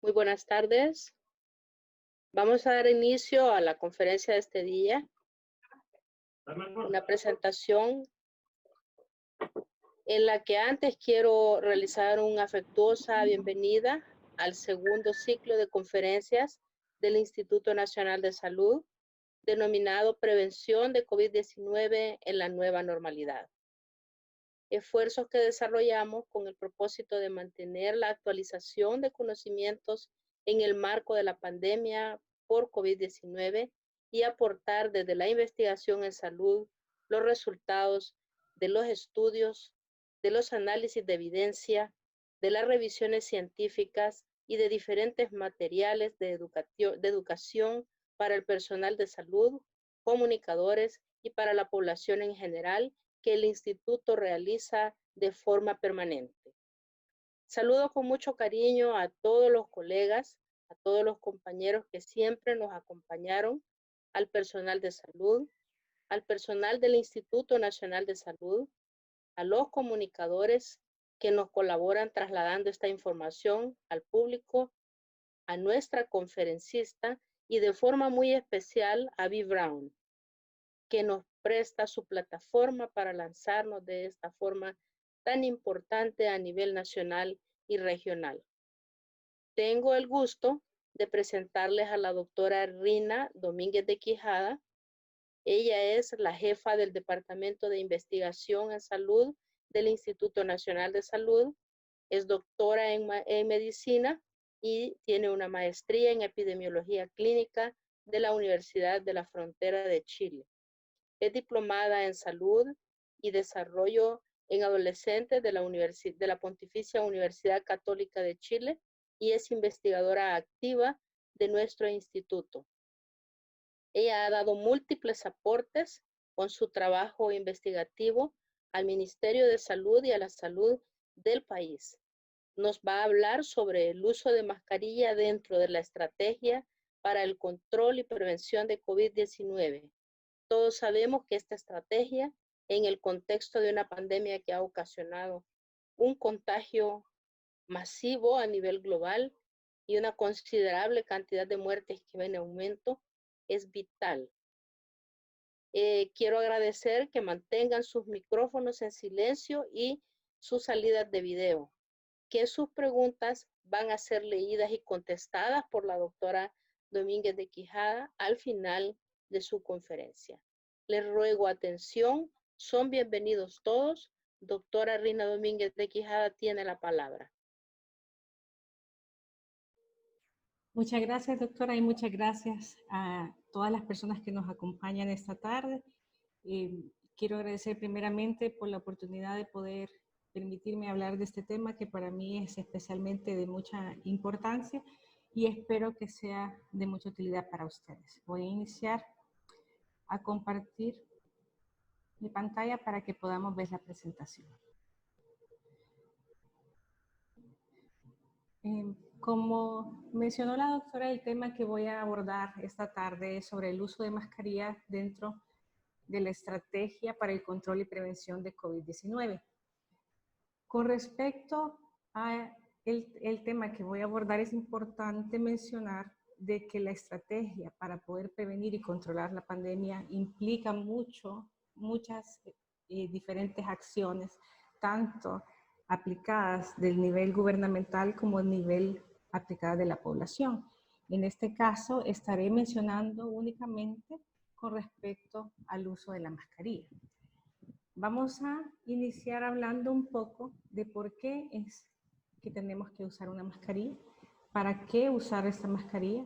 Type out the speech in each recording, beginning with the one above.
Muy buenas tardes. Vamos a dar inicio a la conferencia de este día. Una presentación en la que antes quiero realizar una afectuosa bienvenida al segundo ciclo de conferencias del Instituto Nacional de Salud, denominado Prevención de COVID-19 en la Nueva Normalidad. Esfuerzos que desarrollamos con el propósito de mantener la actualización de conocimientos en el marco de la pandemia por COVID-19 y aportar desde la investigación en salud los resultados de los estudios, de los análisis de evidencia, de las revisiones científicas y de diferentes materiales de educación para el personal de salud, comunicadores y para la población en general que el Instituto realiza de forma permanente. Saludo con mucho cariño a todos los colegas, a todos los compañeros que siempre nos acompañaron, al personal de salud, al personal del Instituto Nacional de Salud, a los comunicadores que nos colaboran trasladando esta información al público, a nuestra conferencista y de forma muy especial a B. Brown, que nos presta su plataforma para lanzarnos de esta forma tan importante a nivel nacional y regional. Tengo el gusto de presentarles a la doctora Rina Domínguez de Quijada. Ella es la jefa del Departamento de Investigación en Salud del Instituto Nacional de Salud, es doctora en medicina y tiene una maestría en epidemiología clínica de la Universidad de la Frontera de Chile. Es diplomada en salud y desarrollo en adolescentes de la Pontificia Universidad Católica de Chile y es investigadora activa de nuestro instituto. Ella ha dado múltiples aportes con su trabajo investigativo al Ministerio de Salud y a la salud del país. Nos va a hablar sobre el uso de mascarilla dentro de la estrategia para el control y prevención de COVID-19. Todos sabemos que esta estrategia, en el contexto de una pandemia que ha ocasionado un contagio masivo a nivel global y una considerable cantidad de muertes que va en aumento, es vital. Quiero agradecer que mantengan sus micrófonos en silencio y sus salidas de video, que sus preguntas van a ser leídas y contestadas por la doctora Domínguez de Quijada al final de su conferencia. Les ruego atención, son bienvenidos todos. Doctora Rina Domínguez de Quijada tiene la palabra. Muchas gracias, doctora, y muchas gracias a todas las personas que nos acompañan esta tarde. Quiero agradecer primeramente por la oportunidad de poder permitirme hablar de este tema que para mí es especialmente de mucha importancia y espero que sea de mucha utilidad para ustedes. Voy a iniciar a compartir mi pantalla para que podamos ver la presentación. Como mencionó la doctora, el tema que voy a abordar esta tarde es sobre el uso de mascarilla dentro de la estrategia para el control y prevención de COVID-19. Con respecto a el tema que voy a abordar, es importante mencionar de que la estrategia para poder prevenir y controlar la pandemia implica muchas diferentes acciones, tanto aplicadas del nivel gubernamental como a nivel aplicada de la población. En este caso, estaré mencionando únicamente con respecto al uso de la mascarilla. Vamos a iniciar hablando un poco de por qué es que tenemos que usar una mascarilla, para qué usar esta mascarilla,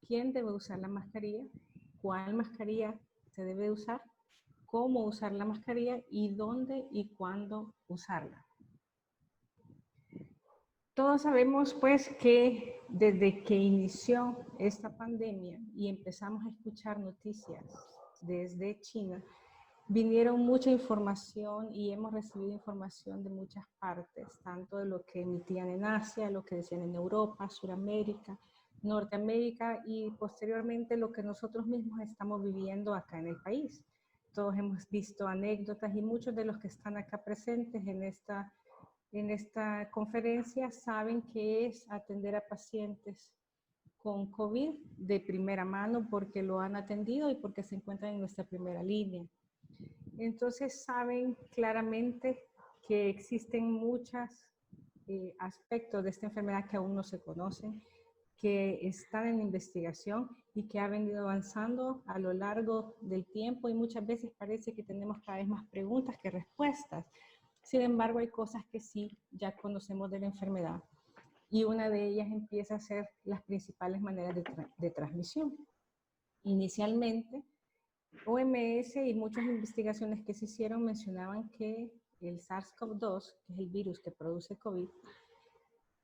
quién debe usar la mascarilla, cuál mascarilla se debe usar, cómo usar la mascarilla y dónde y cuándo usarla. Todos sabemos pues que desde que inició esta pandemia y empezamos a escuchar noticias desde China, vinieron mucha información y hemos recibido información de muchas partes, tanto de lo que emitían en Asia, lo que decían en Europa, Suramérica, Norteamérica y posteriormente lo que nosotros mismos estamos viviendo acá en el país. Todos hemos visto anécdotas y muchos de los que están acá presentes en esta en esta conferencia saben que es atender a pacientes con COVID de primera mano porque lo han atendido y porque se encuentran en nuestra primera línea. Entonces saben claramente que existen muchos aspectos de esta enfermedad que aún no se conocen, que están en investigación y que ha venido avanzando a lo largo del tiempo y muchas veces parece que tenemos cada vez más preguntas que respuestas. Sin embargo, hay cosas que sí ya conocemos de la enfermedad y una de ellas empieza a ser las principales maneras de transmisión. Inicialmente, OMS y muchas investigaciones que se hicieron mencionaban que el SARS-CoV-2, que es el virus que produce COVID,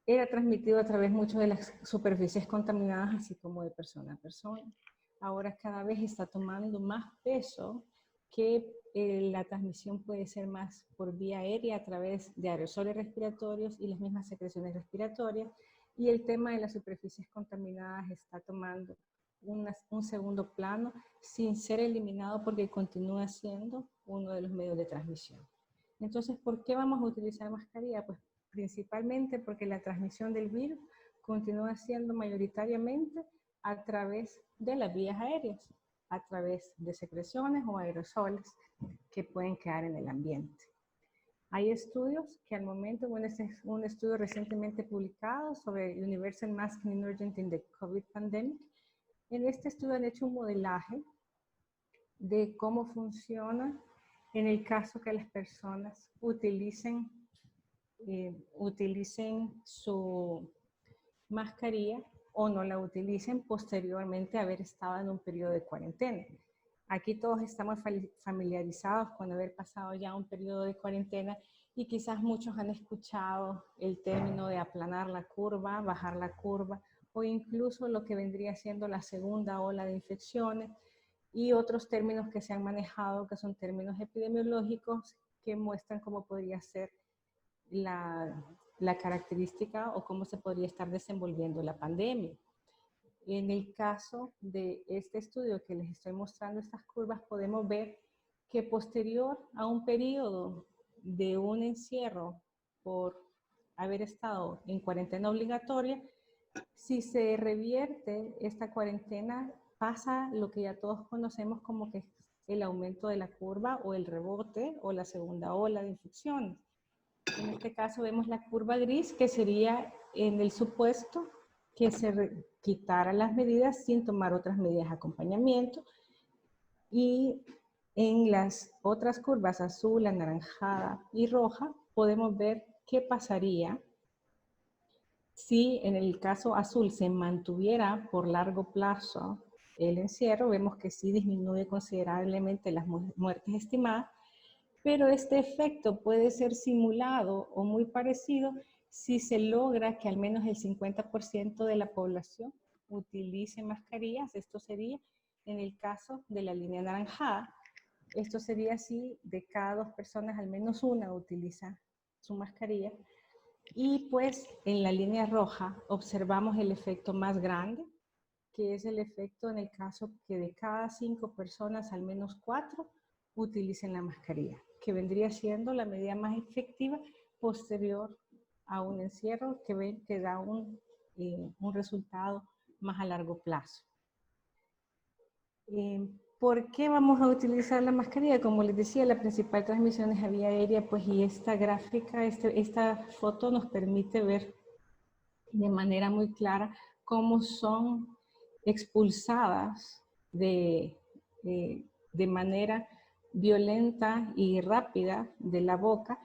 era transmitido a través mucho de las superficies contaminadas, así como de persona a persona. Ahora cada vez está tomando más peso que la transmisión puede ser más por vía aérea a través de aerosoles respiratorios y las mismas secreciones respiratorias, y el tema de las superficies contaminadas está tomando un segundo plano sin ser eliminado porque continúa siendo uno de los medios de transmisión. Entonces, ¿por qué vamos a utilizar mascarilla? Pues principalmente porque la transmisión del virus continúa siendo mayoritariamente a través de las vías aéreas, a través de secreciones o aerosoles que pueden quedar en el ambiente. Hay estudios que al momento, bueno, este es un estudio recientemente publicado sobre Universal Masking Emergent in the COVID Pandemic. En este estudio han hecho un modelaje de cómo funciona en el caso que las personas utilicen su mascarilla o no la utilicen posteriormente a haber estado en un periodo de cuarentena. Aquí todos estamos familiarizados con haber pasado ya un periodo de cuarentena y quizás muchos han escuchado el término de aplanar la curva, bajar la curva, o incluso lo que vendría siendo la segunda ola de infecciones y otros términos que se han manejado que son términos epidemiológicos que muestran cómo podría ser la característica o cómo se podría estar desenvolviendo la pandemia. En el caso de este estudio que les estoy mostrando estas curvas, podemos ver que posterior a un periodo de un encierro por haber estado en cuarentena obligatoria, si se revierte esta cuarentena, pasa lo que ya todos conocemos como que es el aumento de la curva o el rebote o la segunda ola de infecciones. En este caso vemos la curva gris, que sería en el supuesto que se quitaran las medidas sin tomar otras medidas de acompañamiento. Y en las otras curvas, azul, anaranjada y roja, podemos ver qué pasaría si en el caso azul se mantuviera por largo plazo el encierro. Vemos que sí disminuye considerablemente las muertes estimadas, pero este efecto puede ser simulado o muy parecido si se logra que al menos el 50% de la población utilice mascarillas. Esto sería en el caso de la línea anaranjada. Esto sería si de cada 2 personas al menos una utiliza su mascarilla. Y pues en la línea roja observamos el efecto más grande, que es el efecto en el caso que de cada 5 personas al menos 4 utilicen la mascarilla, que vendría siendo la medida más efectiva posterior a un encierro que da un resultado más a largo plazo. ¿Por qué vamos a utilizar la mascarilla? Como les decía, la principal transmisión es a vía aérea, pues, y esta gráfica, esta foto nos permite ver de manera muy clara cómo son expulsadas de manera violenta y rápida de la boca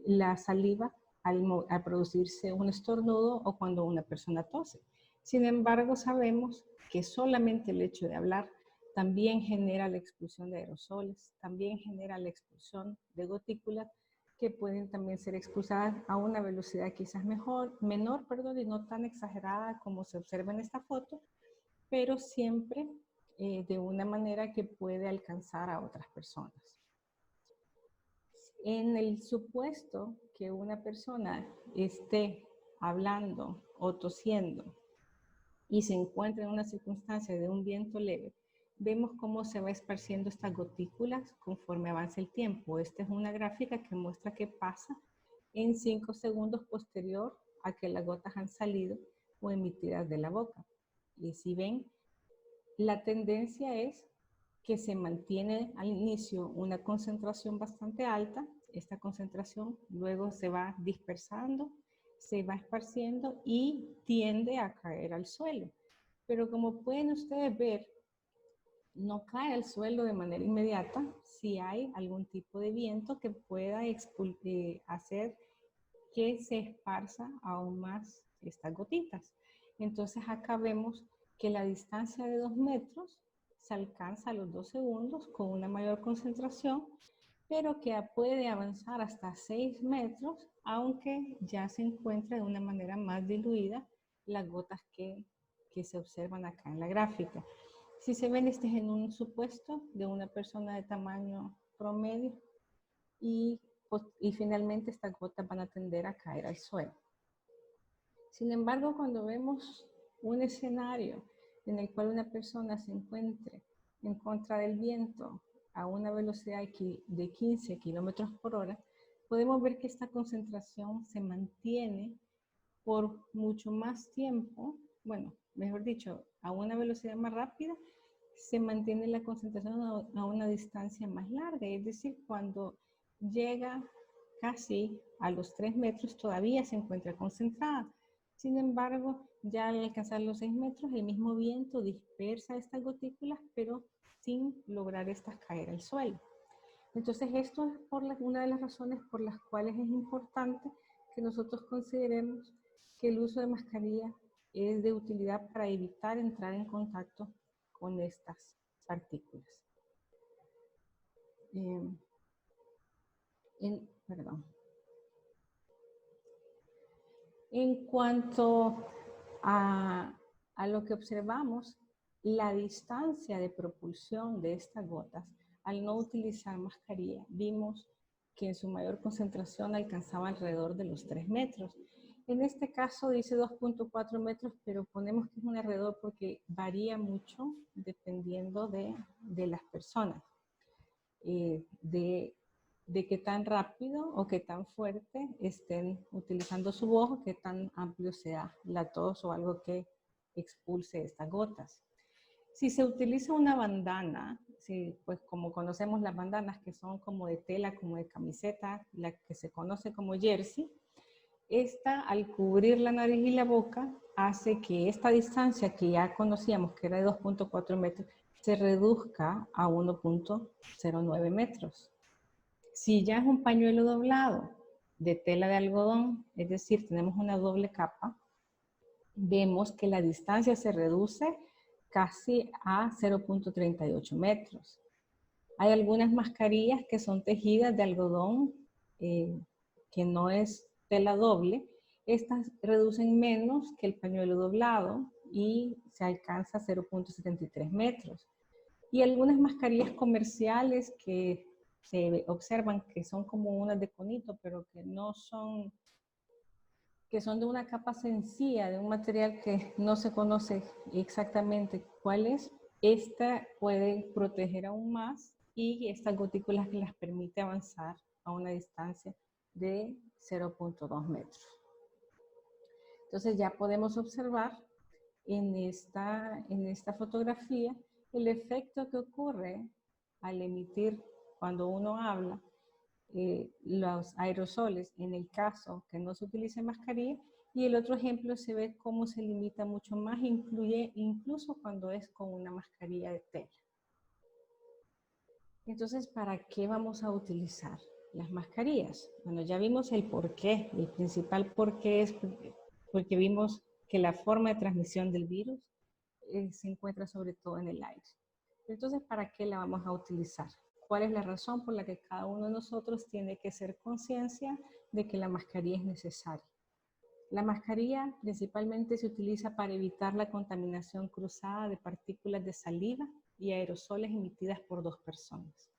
la saliva al producirse un estornudo o cuando una persona tose. Sin embargo, sabemos que solamente el hecho de hablar también genera la expulsión de aerosoles, también genera la expulsión de gotículas que pueden también ser expulsadas a una velocidad quizás menor, y no tan exagerada como se observa en esta foto, pero siempre de una manera que puede alcanzar a otras personas. En el supuesto que una persona esté hablando o tosiendo y se encuentra en una circunstancia de un viento leve, vemos cómo se va esparciendo estas gotículas conforme avanza el tiempo. Esta es una gráfica que muestra qué pasa en 5 segundos posterior a que las gotas han salido o emitidas de la boca. Y si ven, la tendencia es que se mantiene al inicio una concentración bastante alta. Esta concentración luego se va dispersando, se va esparciendo y tiende a caer al suelo. Pero como pueden ustedes ver, no cae al suelo de manera inmediata si hay algún tipo de viento que pueda hacer que se esparza aún más estas gotitas. Entonces acá vemos que la distancia de 2 metros se alcanza a los 2 segundos con una mayor concentración, pero que puede avanzar hasta 6 metros, aunque ya se encuentra de una manera más diluida las gotas que se observan acá en la gráfica. Si se ven, este es en un supuesto de una persona de tamaño promedio y finalmente estas gotas van a tender a caer al suelo. Sin embargo, cuando vemos un escenario en el cual una persona se encuentre en contra del viento a una velocidad de 15 kilómetros por hora, podemos ver que esta concentración se mantiene por mucho más tiempo, bueno, mejor dicho, a una velocidad más rápida, se mantiene la concentración a una distancia más larga, es decir, cuando llega casi a los 3 metros todavía se encuentra concentrada. Sin embargo, ya al alcanzar los 6 metros, el mismo viento dispersa estas gotículas, pero sin lograr estas caer al suelo. Entonces, esto es una de las razones por las cuales es importante que nosotros consideremos que el uso de mascarilla es de utilidad para evitar entrar en contacto con estas partículas. En cuanto a lo que observamos, la distancia de propulsión de estas gotas, al no utilizar mascarilla, vimos que en su mayor concentración alcanzaba alrededor de los 3 metros. En este caso dice 2.4 metros, pero ponemos que es un alrededor porque varía mucho dependiendo de las personas, de qué tan rápido o qué tan fuerte estén utilizando su voz o qué tan amplio sea la tos o algo que expulse estas gotas. Si se utiliza una bandana, pues como conocemos las bandanas que son como de tela, como de camiseta, la que se conoce como jersey, esta al cubrir la nariz y la boca hace que esta distancia que ya conocíamos que era de 2.4 metros se reduzca a 1.09 metros. Si ya es un pañuelo doblado de tela de algodón, es decir, tenemos una doble capa, vemos que la distancia se reduce casi a 0.38 metros. Hay algunas mascarillas que son tejidas de algodón, que no es tela doble. Estas reducen menos que el pañuelo doblado y se alcanza 0.73 metros. Y algunas mascarillas comerciales que se observan que son como unas de conito, pero que no son, que son de una capa sencilla, de un material que no se conoce exactamente cuál es. Esta puede proteger aún más y estas gotículas que las permite avanzar a una distancia de 0.2 metros. Entonces ya podemos observar en esta fotografía el efecto que ocurre al emitir cuando uno habla los aerosoles en el caso que no se utilice mascarilla, y el otro ejemplo se ve cómo se limita mucho más, incluso cuando es con una mascarilla de tela. Entonces, ¿para qué vamos a utilizar las mascarillas? Bueno, ya vimos el porqué. El principal porqué es porque vimos que la forma de transmisión del virus se encuentra sobre todo en el aire. Entonces, ¿para qué la vamos a utilizar? ¿Cuál es la razón por la que cada uno de nosotros tiene que ser conciencia de que la mascarilla es necesaria? La mascarilla principalmente se utiliza para evitar la contaminación cruzada de partículas de saliva y aerosoles emitidas por dos personas.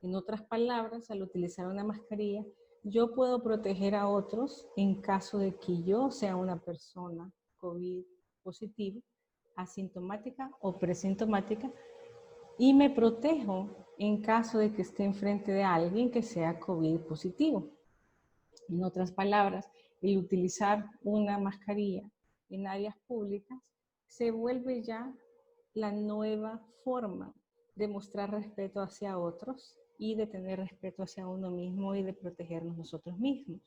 En otras palabras, al utilizar una mascarilla, yo puedo proteger a otros en caso de que yo sea una persona COVID positiva, asintomática o presintomática, y me protejo en caso de que esté enfrente de alguien que sea COVID positivo. En otras palabras, el utilizar una mascarilla en áreas públicas se vuelve ya la nueva forma de mostrar respeto hacia otros y de tener respeto hacia uno mismo y de protegernos nosotros mismos.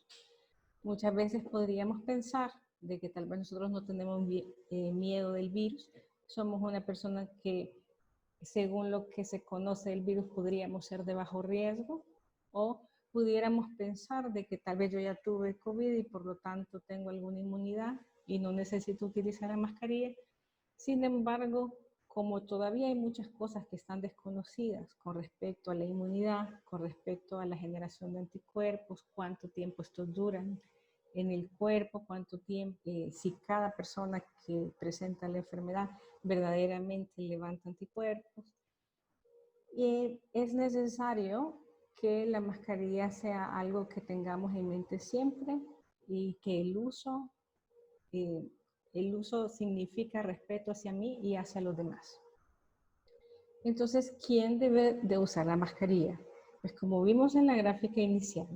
Muchas veces podríamos pensar de que tal vez nosotros no tenemos miedo del virus, somos una persona que según lo que se conoce del virus podríamos ser de bajo riesgo, o pudiéramos pensar de que tal vez yo ya tuve COVID y por lo tanto tengo alguna inmunidad y no necesito utilizar la mascarilla. Sin embargo, como todavía hay muchas cosas que están desconocidas con respecto a la inmunidad, con respecto a la generación de anticuerpos, cuánto tiempo estos duran en el cuerpo, cuánto tiempo, si cada persona que presenta la enfermedad verdaderamente levanta anticuerpos. Y es necesario que la mascarilla sea algo que tengamos en mente siempre y que el uso significa respeto hacia mí y hacia los demás. Entonces, ¿quién debe de usar la mascarilla? Pues como vimos en la gráfica inicial,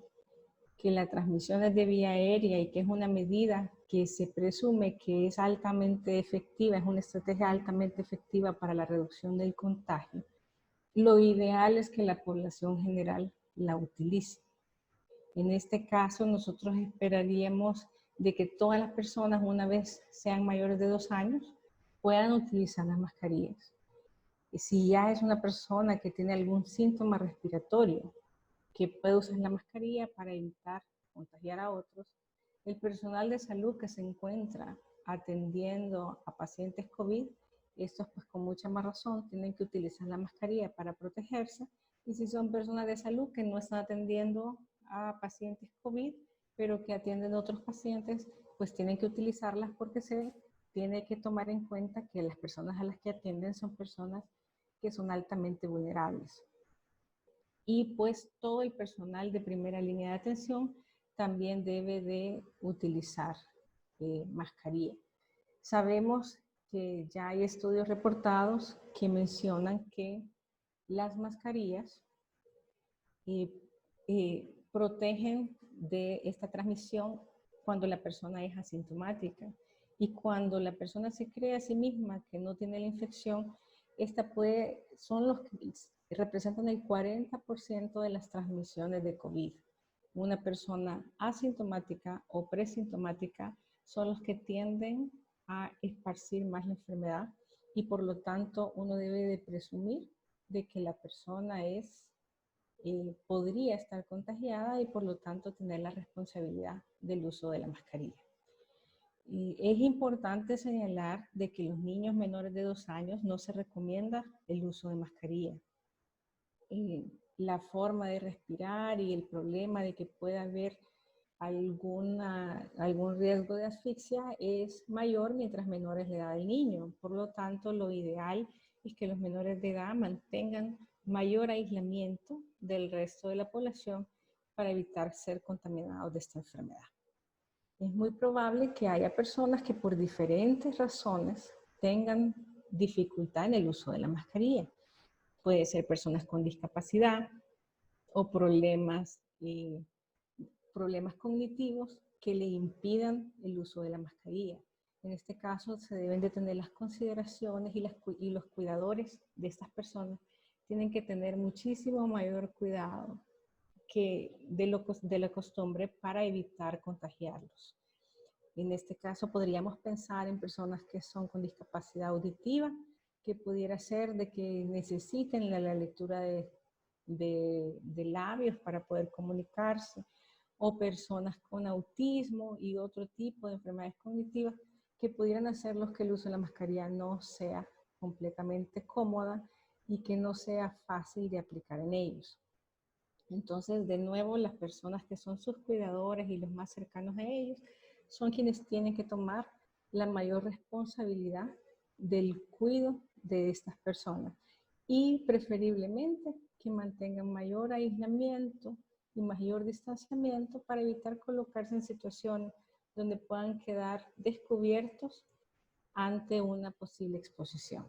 que la transmisión es de vía aérea y que es una medida que se presume que es altamente efectiva, es una estrategia altamente efectiva para la reducción del contagio, lo ideal es que la población general la utilice. En este caso, nosotros esperaríamos de que todas las personas, una vez sean mayores de 2 años, puedan utilizar las mascarillas. Y si ya es una persona que tiene algún síntoma respiratorio, que puede usar la mascarilla para evitar contagiar a otros, el personal de salud que se encuentra atendiendo a pacientes COVID, estos pues con mucha más razón tienen que utilizar la mascarilla para protegerse, y si son personas de salud que no están atendiendo a pacientes COVID, pero que atienden a otros pacientes, pues tienen que utilizarlas porque se tiene que tomar en cuenta que las personas a las que atienden son personas que son altamente vulnerables. Y pues todo el personal de primera línea de atención también debe de utilizar mascarilla. Sabemos que ya hay estudios reportados que mencionan que las mascarillas protegen de esta transmisión cuando la persona es asintomática, y cuando la persona se cree a sí misma que no tiene la infección, son los que representan el 40% de las transmisiones de COVID. Una persona asintomática o presintomática son los que tienden a esparcir más la enfermedad, y por lo tanto uno debe de presumir de que la persona podría estar contagiada y por lo tanto tener la responsabilidad del uso de la mascarilla. Y es importante señalar de que los niños menores de 2 años no se recomienda el uso de mascarilla. La forma de respirar y el problema de que pueda haber algún riesgo de asfixia es mayor mientras menor es la edad del niño. Por lo tanto, lo ideal es que los menores de edad mantengan mayor aislamiento del resto de la población para evitar ser contaminados de esta enfermedad. Es muy probable que haya personas que por diferentes razones tengan dificultad en el uso de la mascarilla. Puede ser personas con discapacidad o problemas cognitivos que le impidan el uso de la mascarilla. En este caso, se deben de tener las consideraciones y los cuidadores de estas personas tienen que tener muchísimo mayor cuidado que de la costumbre para evitar contagiarlos. En este caso, podríamos pensar en personas que son con discapacidad auditiva, que pudiera ser de que necesiten la lectura de labios para poder comunicarse, o personas con autismo y otro tipo de enfermedades cognitivas que pudieran hacerlos que el uso de la mascarilla no sea completamente cómoda y que no sea fácil de aplicar en ellos. Entonces, de nuevo, las personas que son sus cuidadores y los más cercanos a ellos son quienes tienen que tomar la mayor responsabilidad del cuidado de estas personas, y preferiblemente que mantengan mayor aislamiento y mayor distanciamiento para evitar colocarse en situaciones donde puedan quedar descubiertos ante una posible exposición.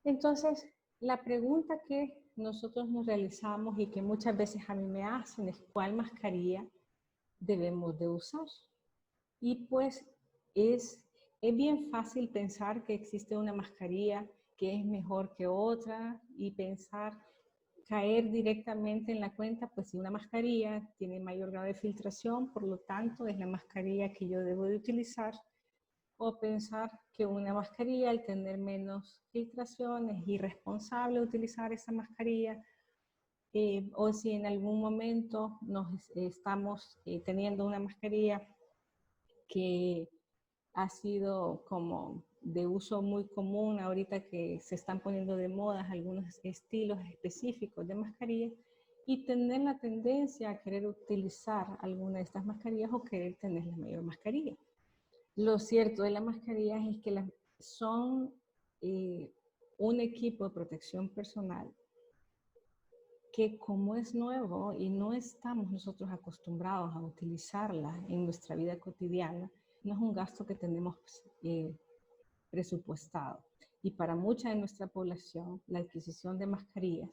Entonces, la pregunta que nosotros nos realizamos y que muchas veces a mí me hacen es cuál mascarilla debemos de usar. Y pues es bien fácil pensar que existe una mascarilla que es mejor que otra y pensar, caer directamente en la cuenta, pues si una mascarilla tiene mayor grado de filtración, por lo tanto es la mascarilla que yo debo de utilizar, o pensar que una mascarilla al tener menos filtración es irresponsable utilizar esa mascarilla, o si en algún momento estamos teniendo una mascarilla que ha sido como de uso muy común ahorita que se están poniendo de moda algunos estilos específicos de mascarilla, y tener la tendencia a querer utilizar alguna de estas mascarillas o querer tener la mayor mascarilla. Lo cierto de las mascarillas es que son un equipo de protección personal que, como es nuevo y no estamos nosotros acostumbrados a utilizarla en nuestra vida cotidiana, no es un gasto que tenemos presupuestado. Y para mucha de nuestra población, la adquisición de mascarillas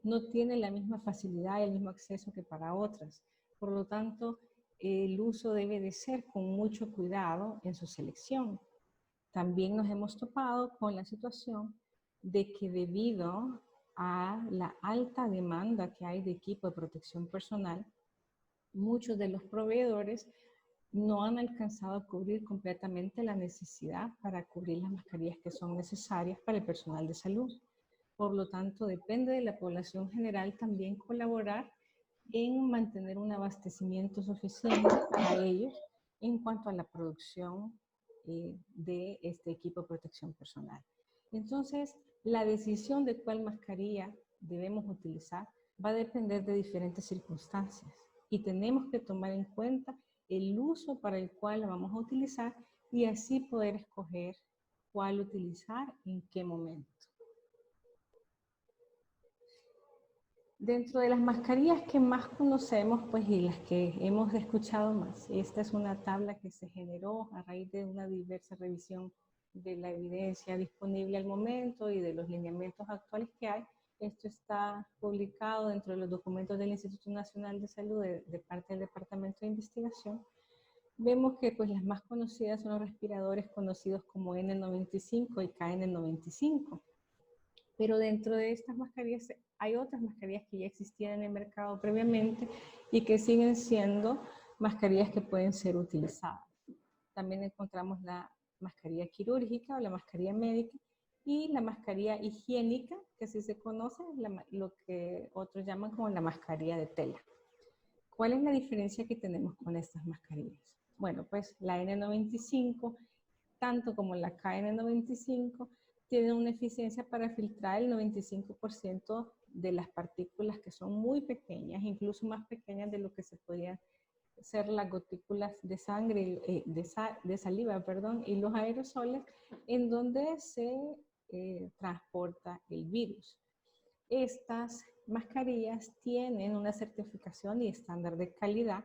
no tiene la misma facilidad y el mismo acceso que para otras. Por lo tanto, el uso debe de ser con mucho cuidado en su selección. También nos hemos topado con la situación de que debido a la alta demanda que hay de equipo de protección personal, muchos de los proveedores no han alcanzado a cubrir completamente la necesidad para cubrir las mascarillas que son necesarias para el personal de salud. Por lo tanto, depende de la población general también colaborar en mantener un abastecimiento suficiente para ellos en cuanto a la producción de este equipo de protección personal. Entonces, la decisión de cuál mascarilla debemos utilizar va a depender de diferentes circunstancias y tenemos que tomar en cuenta el uso para el cual la vamos a utilizar y así poder escoger cuál utilizar en qué momento. Dentro de las mascarillas que más conocemos, pues, y las que hemos escuchado más, esta es una tabla que se generó a raíz de una diversa revisión de la evidencia disponible al momento y de los lineamientos actuales que hay. Esto está publicado dentro de los documentos del Instituto Nacional de Salud de parte del Departamento de Investigación. Vemos que pues las más conocidas son los respiradores conocidos como N95 y KN95. Pero dentro de estas mascarillas hay otras mascarillas que ya existían en el mercado previamente y que siguen siendo mascarillas que pueden ser utilizadas. También encontramos la mascarilla quirúrgica o la mascarilla médica y la mascarilla higiénica, que así se conoce, lo que otros llaman como la mascarilla de tela. ¿Cuál es la diferencia que tenemos con estas mascarillas? Bueno, pues la N95, tanto como la KN95, tienen una eficiencia para filtrar el 95% de las partículas que son muy pequeñas, incluso más pequeñas de lo que se podían ser las gotículas de sangre, de saliva, perdón, y los aerosoles en donde se transporta el virus. Estas mascarillas tienen una certificación y estándar de calidad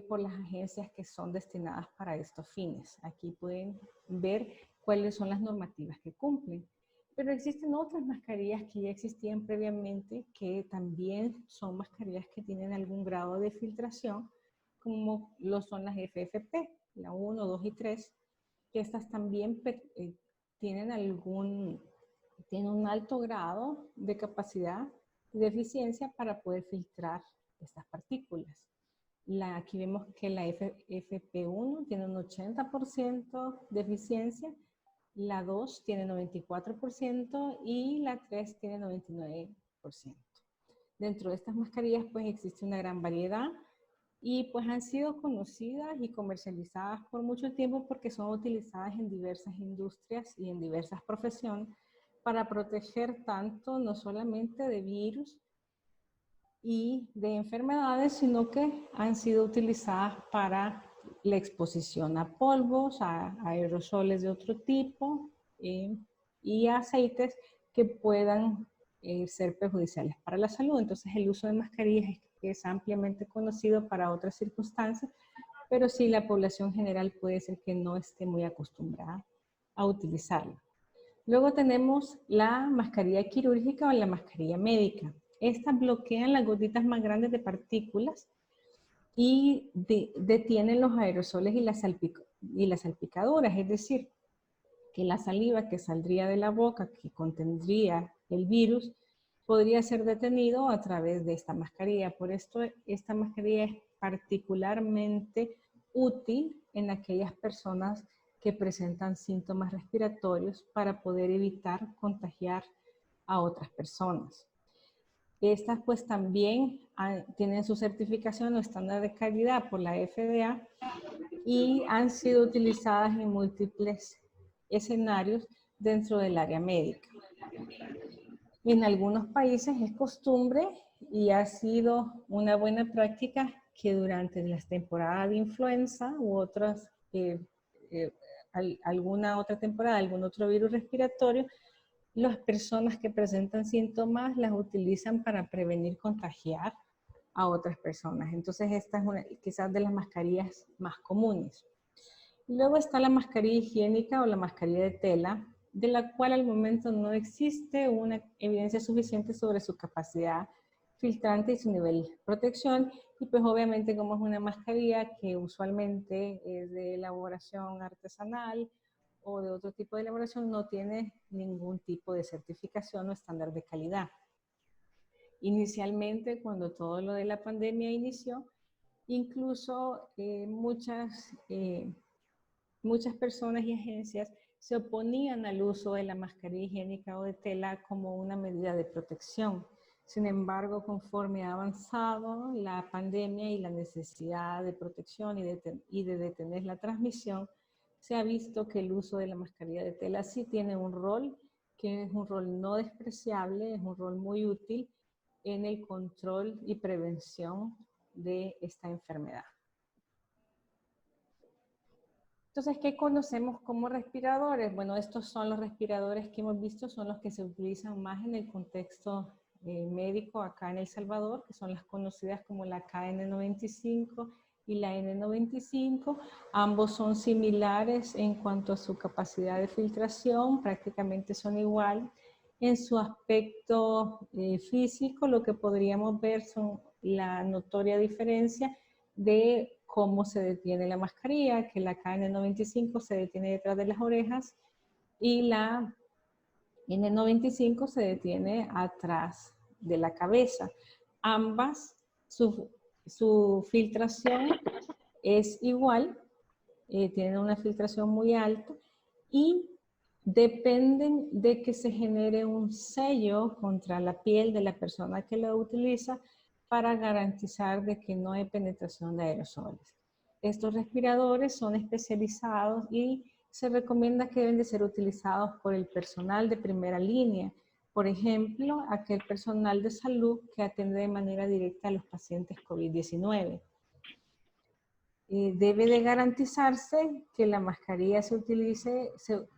por las agencias que son destinadas para estos fines. Aquí pueden ver cuáles son las normativas que cumplen. Pero existen otras mascarillas que ya existían previamente que también son mascarillas que tienen algún grado de filtración, como lo son las FFP, la 1, 2 y 3, que estas también tienen un alto grado de capacidad y de eficiencia para poder filtrar estas partículas. Aquí vemos que la FFP1 tiene un 80% de eficiencia, la 2 tiene 94% y la 3 tiene 99%. Dentro de estas mascarillas pues existe una gran variedad y pues han sido conocidas y comercializadas por mucho tiempo porque son utilizadas en diversas industrias y en diversas profesiones para proteger tanto no solamente de virus y de enfermedades, sino que han sido utilizadas para la exposición a polvos, a aerosoles de otro tipo y aceites que puedan ser perjudiciales para la salud. Entonces el uso de mascarillas es ampliamente conocido para otras circunstancias, pero sí la población general puede ser que no esté muy acostumbrada a utilizarlo. Luego tenemos la mascarilla quirúrgica o la mascarilla médica. Estas bloquean las gotitas más grandes de partículas y detienen los aerosoles y las salpicaduras, es decir, que la saliva que saldría de la boca, que contendría el virus, podría ser detenido a través de esta mascarilla. Por esto, esta mascarilla es particularmente útil en aquellas personas que presentan síntomas respiratorios para poder evitar contagiar a otras personas. Estas pues también tienen su certificación o estándar de calidad por la FDA y han sido utilizadas en múltiples escenarios dentro del área médica. En algunos países es costumbre y ha sido una buena práctica que durante las temporadas de influenza u otras, alguna otra temporada, algún otro virus respiratorio, las personas que presentan síntomas las utilizan para prevenir contagiar a otras personas. Entonces esta es una quizás de las mascarillas más comunes. Luego está la mascarilla higiénica o la mascarilla de tela, de la cual al momento no existe una evidencia suficiente sobre su capacidad filtrante y su nivel de protección. Y pues obviamente como es una mascarilla que usualmente es de elaboración artesanal o de otro tipo de elaboración, no tiene ningún tipo de certificación o estándar de calidad. Inicialmente, cuando todo lo de la pandemia inició, incluso muchas personas y agencias se oponían al uso de la mascarilla higiénica o de tela como una medida de protección. Sin embargo, conforme ha avanzado la pandemia y la necesidad de protección y de detener la transmisión, se ha visto que el uso de la mascarilla de tela sí tiene un rol, que es un rol no despreciable, es un rol muy útil en el control y prevención de esta enfermedad. Entonces, ¿qué conocemos como respiradores? Bueno, estos son los respiradores que hemos visto, son los que se utilizan más en el contexto médico acá en El Salvador, que son las conocidas como la KN95 y la N95. Ambos son similares en cuanto a su capacidad de filtración, prácticamente son igual. En su aspecto físico, lo que podríamos ver son la notoria diferencia de cómo se detiene la mascarilla, que la KN95 se detiene detrás de las orejas y la N95 se detiene atrás de la cabeza. Ambas, su filtración es igual, tienen una filtración muy alta y dependen de que se genere un sello contra la piel de la persona que lo utiliza para garantizar de que no hay penetración de aerosoles. Estos respiradores son especializados y se recomienda que deben de ser utilizados por el personal de primera línea. Por ejemplo, aquel personal de salud que atiende de manera directa a los pacientes COVID-19. Debe de garantizarse que la mascarilla se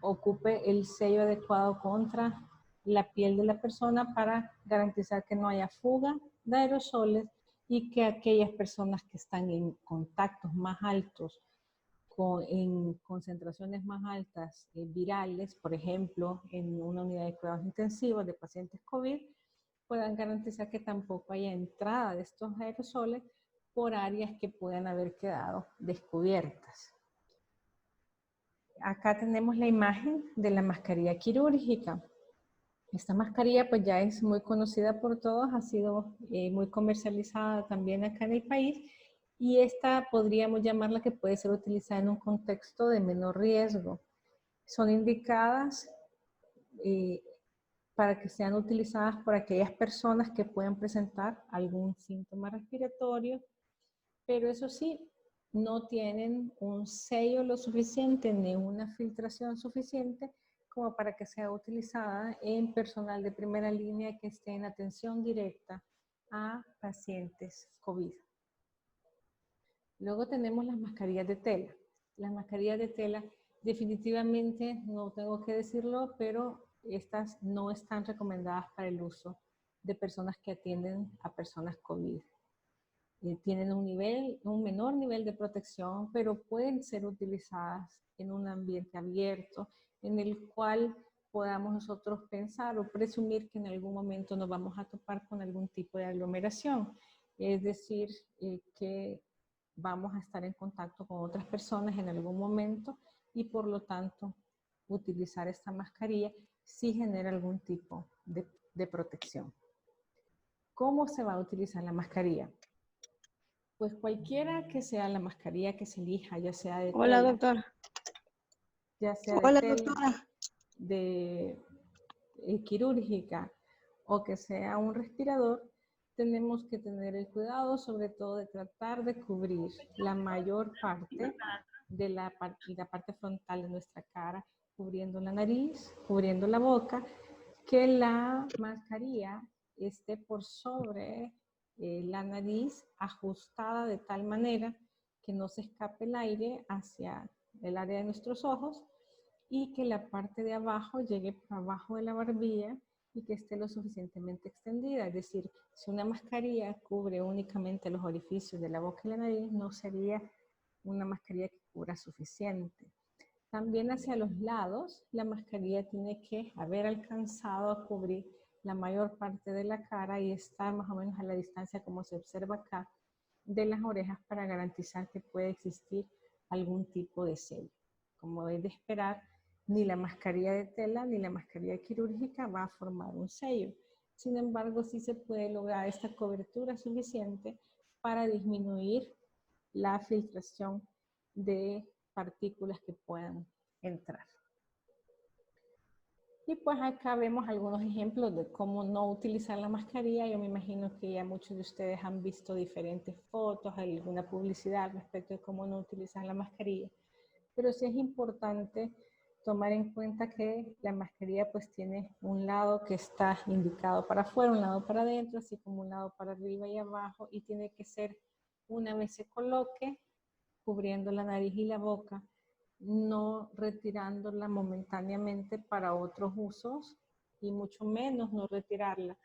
ocupe el sello adecuado contra la piel de la persona para garantizar que no haya fuga de aerosoles y que aquellas personas que están en contactos más altos, en concentraciones más altas virales, por ejemplo, en una unidad de cuidados intensivos de pacientes COVID, puedan garantizar que tampoco haya entrada de estos aerosoles por áreas que puedan haber quedado descubiertas. Acá tenemos la imagen de la mascarilla quirúrgica. Esta mascarilla pues ya es muy conocida por todos, ha sido muy comercializada también acá en el país y esta podríamos llamarla que puede ser utilizada en un contexto de menor riesgo. Son indicadas para que sean utilizadas por aquellas personas que puedan presentar algún síntoma respiratorio, pero eso sí, no tienen un sello lo suficiente ni una filtración suficiente como para que sea utilizada en personal de primera línea que esté en atención directa a pacientes COVID. Luego tenemos las mascarillas de tela. Las mascarillas de tela definitivamente, no tengo que decirlo, pero estas no están recomendadas para el uso de personas que atienden a personas COVID. Tienen un menor nivel de protección, pero pueden ser utilizadas en un ambiente abierto, en el cual podamos nosotros pensar o presumir que en algún momento nos vamos a topar con algún tipo de aglomeración. Es decir, que vamos a estar en contacto con otras personas en algún momento y por lo tanto utilizar esta mascarilla sí genera algún tipo de protección. ¿Cómo se va a utilizar la mascarilla? Pues cualquiera que sea la mascarilla que se elija, ya sea de Hola, tela, doctora. ya sea de Hola, tela, doctora. de quirúrgica o que sea un respirador, tenemos que tener el cuidado sobre todo de tratar de cubrir la mayor parte de la parte frontal de nuestra cara, cubriendo la nariz, cubriendo la boca, que la mascarilla esté por sobre la nariz ajustada de tal manera que no se escape el aire hacia el área de nuestros ojos y que la parte de abajo llegue por abajo de la barbilla y que esté lo suficientemente extendida. Es decir, si una mascarilla cubre únicamente los orificios de la boca y la nariz, no sería una mascarilla que cubra suficiente. También hacia los lados, la mascarilla tiene que haber alcanzado a cubrir la mayor parte de la cara y estar más o menos a la distancia, como se observa acá, de las orejas para garantizar que puede existir algún tipo de sello. Como es de esperar, ni la mascarilla de tela ni la mascarilla quirúrgica va a formar un sello. Sin embargo, sí se puede lograr esta cobertura suficiente para disminuir la filtración de partículas que puedan entrar. Y pues acá vemos algunos ejemplos de cómo no utilizar la mascarilla. Yo me imagino que ya muchos de ustedes han visto diferentes fotos, alguna publicidad respecto de cómo no utilizar la mascarilla. Pero sí es importante tomar en cuenta que la mascarilla pues tiene un lado que está indicado para afuera, un lado para adentro, así como un lado para arriba y abajo, y tiene que ser, una vez se coloque, cubriendo la nariz y la boca, no retirándola momentáneamente para otros usos y mucho menos no retirarla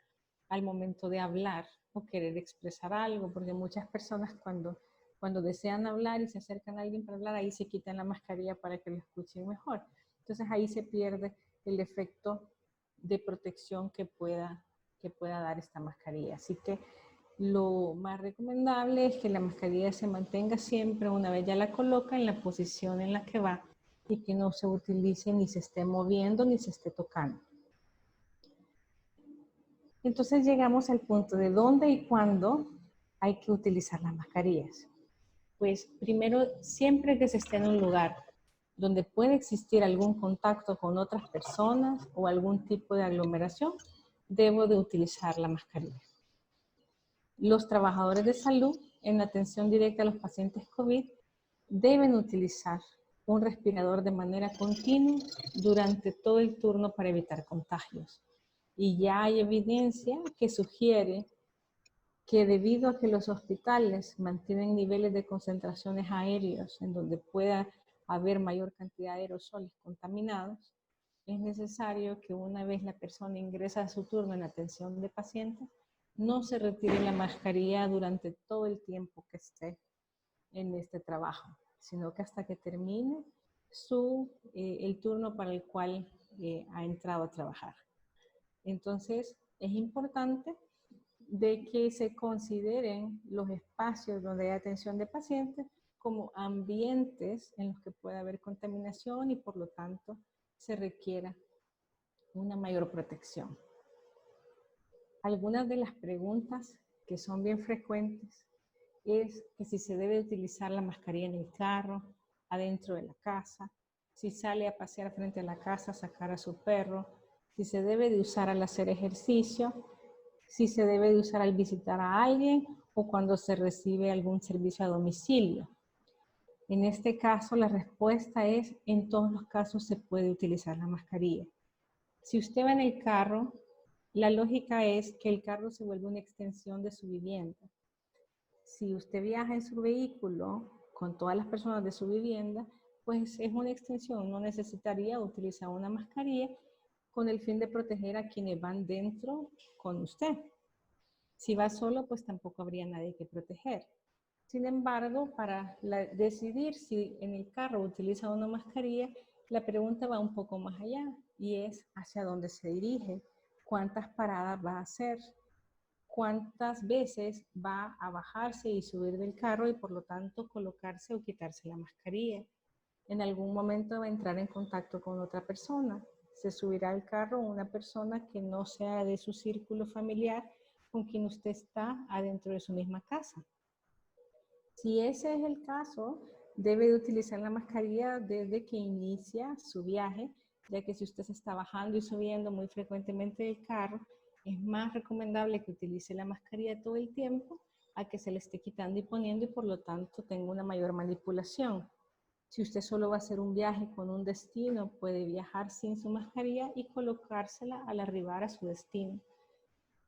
al momento de hablar o querer expresar algo, porque muchas personas cuando desean hablar y se acercan a alguien para hablar, ahí se quitan la mascarilla para que lo escuchen mejor. Entonces ahí se pierde el efecto de protección que pueda dar esta mascarilla. Así que lo más recomendable es que la mascarilla se mantenga siempre, una vez ya la coloca, en la posición en la que va y que no se utilice ni se esté moviendo ni se esté tocando. Entonces llegamos al punto de dónde y cuándo hay que utilizar las mascarillas. Pues primero, siempre que se esté en un lugar donde puede existir algún contacto con otras personas o algún tipo de aglomeración, debo de utilizar la mascarilla. Los trabajadores de salud en la atención directa a los pacientes COVID deben utilizar un respirador de manera continua durante todo el turno para evitar contagios. Y ya hay evidencia que sugiere que debido a que los hospitales mantienen niveles de concentraciones aéreos en donde pueda haber mayor cantidad de aerosoles contaminados, es necesario que una vez la persona ingresa a su turno en la atención de pacientes, no se retire la mascarilla durante todo el tiempo que esté en este trabajo, sino que hasta que termine el turno para el cual ha entrado a trabajar. Entonces, es importante de que se consideren los espacios donde hay atención de pacientes como ambientes en los que pueda haber contaminación y por lo tanto se requiera una mayor protección. Algunas de las preguntas que son bien frecuentes es que si se debe utilizar la mascarilla en el carro, adentro de la casa, si sale a pasear frente a la casa, sacar a su perro, si se debe de usar al hacer ejercicio, si se debe de usar al visitar a alguien o cuando se recibe algún servicio a domicilio. En este caso, la respuesta es, en todos los casos se puede utilizar la mascarilla. Si usted va en el carro, la lógica es que el carro se vuelve una extensión de su vivienda. Si usted viaja en su vehículo con todas las personas de su vivienda, pues es una extensión, no necesitaría utilizar una mascarilla con el fin de proteger a quienes van dentro con usted. Si va solo, pues tampoco habría nadie que proteger. Sin embargo, para decidir si en el carro utiliza una mascarilla, La pregunta va un poco más allá y es hacia dónde se dirige, cuántas paradas va a hacer, cuántas veces va a bajarse y subir del carro y por lo tanto colocarse o quitarse la mascarilla. En algún momento va a entrar en contacto con otra persona. Se subirá al carro una persona que no sea de su círculo familiar con quien usted está adentro de su misma casa. Si ese es el caso, debe de utilizar la mascarilla desde que inicia su viaje, ya que si usted se está bajando y subiendo muy frecuentemente del carro, es más recomendable que utilice la mascarilla todo el tiempo a que se le esté quitando y poniendo y por lo tanto tenga una mayor manipulación. Si usted solo va a hacer un viaje con un destino, puede viajar sin su mascarilla y colocársela al arribar a su destino.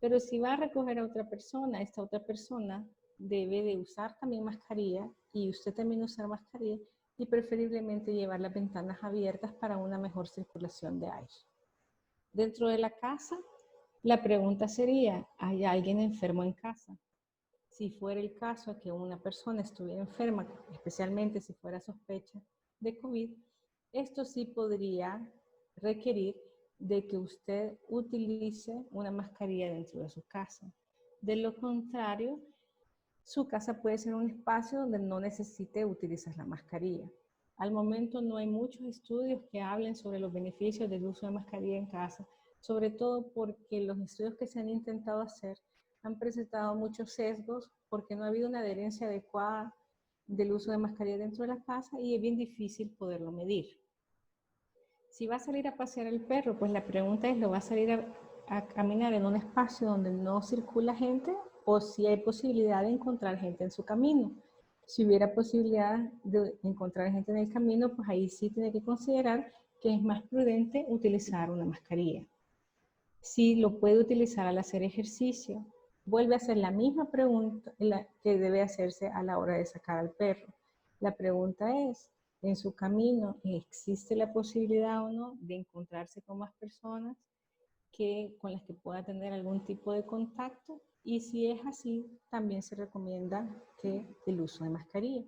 Pero si va a recoger a otra persona, esta otra persona debe de usar también mascarilla y usted también usar mascarilla y preferiblemente llevar las ventanas abiertas para una mejor circulación de aire. Dentro de la casa, la pregunta sería, ¿hay alguien enfermo en casa? Si fuera el caso que una persona estuviera enferma, especialmente si fuera sospecha de COVID, esto sí podría requerir de que usted utilice una mascarilla dentro de su casa. De lo contrario, su casa puede ser un espacio donde no necesite utilizar la mascarilla. Al momento no hay muchos estudios que hablen sobre los beneficios del uso de mascarilla en casa, sobre todo porque los estudios que se han intentado hacer han presentado muchos sesgos porque no ha habido una adherencia adecuada del uso de mascarilla dentro de la casa y es bien difícil poderlo medir. Si va a salir a pasear el perro, pues la pregunta es, ¿lo va a salir a caminar en un espacio donde no circula gente o si hay posibilidad de encontrar gente en su camino? Si hubiera posibilidad de encontrar gente en el camino, pues ahí sí tiene que considerar que es más prudente utilizar una mascarilla. Si lo puede utilizar al hacer ejercicio, vuelve a hacer la misma pregunta que debe hacerse a la hora de sacar al perro. La pregunta es, en su camino, ¿existe la posibilidad o no de encontrarse con más personas con las que pueda tener algún tipo de contacto? Y si es así, también se recomienda que el uso de mascarilla.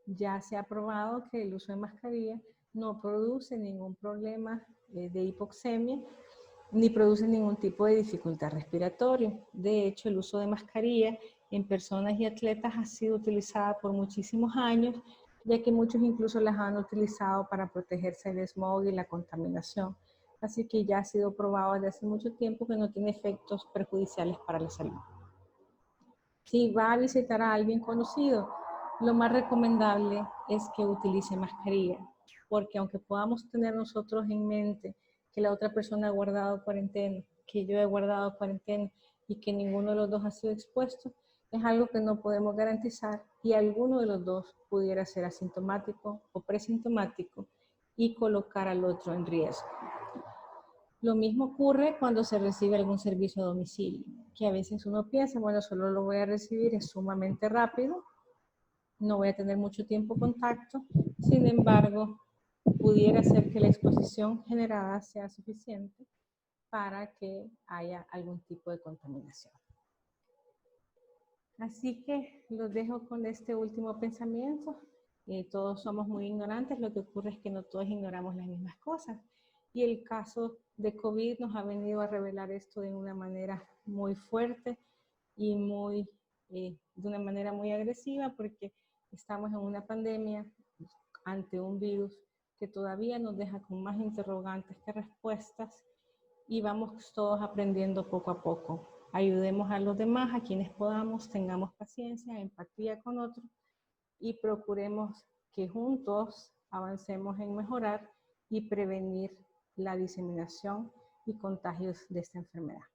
Ya se ha probado que el uso de mascarilla no produce ningún problema de hipoxemia ni produce ningún tipo de dificultad respiratoria. De hecho, el uso de mascarilla en personas y atletas ha sido utilizada por muchísimos años, ya que muchos incluso las han utilizado para protegerse del smog y la contaminación. Así que ya ha sido probado desde hace mucho tiempo que no tiene efectos perjudiciales para la salud. Si va a visitar a alguien conocido, lo más recomendable es que utilice mascarilla, porque aunque podamos tener nosotros en mente que la otra persona ha guardado cuarentena, que yo he guardado cuarentena y que ninguno de los dos ha sido expuesto, es algo que no podemos garantizar y alguno de los dos pudiera ser asintomático o presintomático y colocar al otro en riesgo. Lo mismo ocurre cuando se recibe algún servicio a domicilio, que a veces uno piensa, bueno, solo lo voy a recibir, es sumamente rápido, no voy a tener mucho tiempo contacto, sin embargo, pudiera ser que la exposición generada sea suficiente para que haya algún tipo de contaminación. Así que los dejo con este último pensamiento. Todos somos muy ignorantes, lo que ocurre es que no todos ignoramos las mismas cosas. Y el caso de COVID nos ha venido a revelar esto de una manera muy fuerte y de una manera muy agresiva, porque estamos en una pandemia ante un virus que todavía nos deja con más interrogantes que respuestas y vamos todos aprendiendo poco a poco. Ayudemos a los demás, a quienes podamos, tengamos paciencia, empatía con otros y procuremos que juntos avancemos en mejorar y prevenir la diseminación y contagios de esta enfermedad.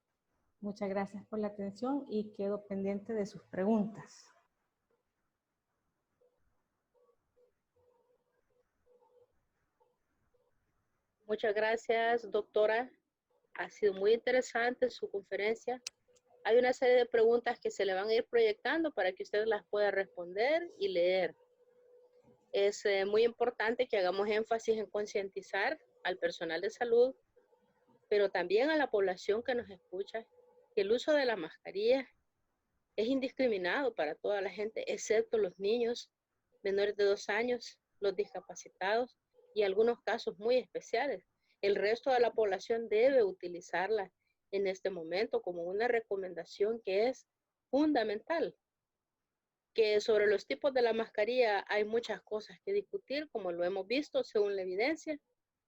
Muchas gracias por la atención y quedo pendiente de sus preguntas. Muchas gracias, doctora. Ha sido muy interesante su conferencia. Hay una serie de preguntas que se le van a ir proyectando para que usted las pueda responder y leer. Es muy importante que hagamos énfasis en concientizar al personal de salud, pero también a la población que nos escucha, que el uso de la mascarilla es indiscriminado para toda la gente, excepto los niños menores de 2 años, los discapacitados y algunos casos muy especiales. El resto de la población debe utilizarla en este momento como una recomendación que es fundamental. Que sobre los tipos de la mascarilla hay muchas cosas que discutir, como lo hemos visto según la evidencia,